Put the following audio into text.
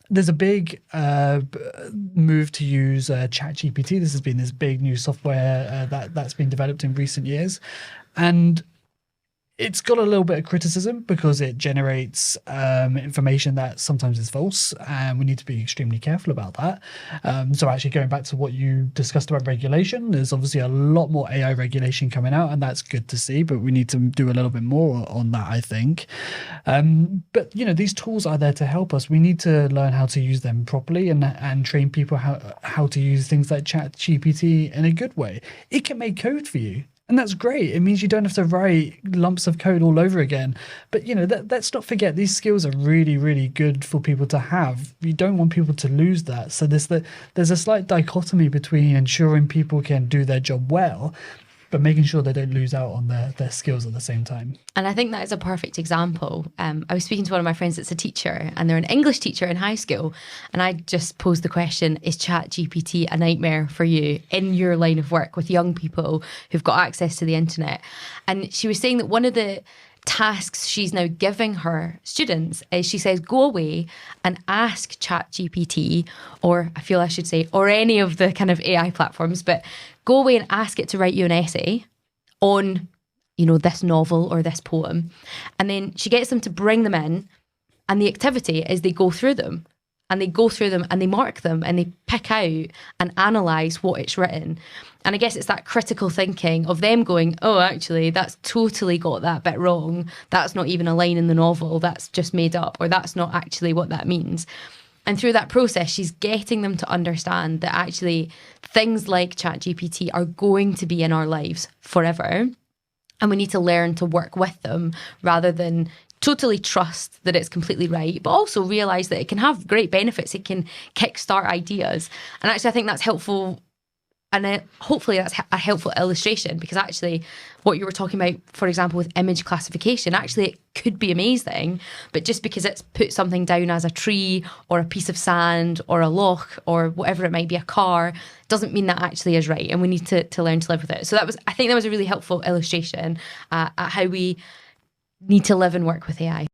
There's a big move to use ChatGPT. This has been this big new software that's been developed in recent years, and it's got a little bit of criticism because it generates information that sometimes is false, and we need to be extremely careful about that. So actually going back to what you discussed about regulation, there's obviously a lot more AI regulation coming out, and that's good to see, but we need to do a little bit more on that, I think. But these tools are there to help us. We need to learn how to use them properly and train people how to use things like ChatGPT in a good way. It can make code for you. And that's great. It means you don't have to write lumps of code all over again. But, let's not forget these skills are really, really good for people to have. You don't want people to lose that. So there's a slight dichotomy between ensuring people can do their job well, but making sure they don't lose out on their skills at the same time. And I think that is a perfect example. I was speaking to one of my friends that's a teacher, and they're an English teacher in high school. And I just posed the question, is ChatGPT a nightmare for you in your line of work with young people who've got access to the internet? And she was saying that one of the tasks she's now giving her students is, she says, go away and ask ChatGPT, or I feel I should say, or any of the kind of AI platforms, but go away and ask it to write you an essay on, this novel or this poem. And then she gets them to bring them in, and the activity is they go through them. And they go through them and they mark them and they pick out and analyse what it's written. And I guess it's that critical thinking of them going, oh, actually, that's totally got that bit wrong. That's not even a line in the novel. That's just made up, or that's not actually what that means. And through that process, she's getting them to understand that actually things like ChatGPT are going to be in our lives forever. And we need to learn to work with them rather than totally trust that it's completely right, but also realise that it can have great benefits. It can kickstart ideas. And actually, I think that's helpful. And hopefully that's a helpful illustration, because actually what you were talking about, for example, with image classification, actually it could be amazing, but just because it's put something down as a tree or a piece of sand or a loch or whatever it might be, a car, doesn't mean that actually is right. And we need to learn to live with it. So I think that was a really helpful illustration at how we need to live and work with AI.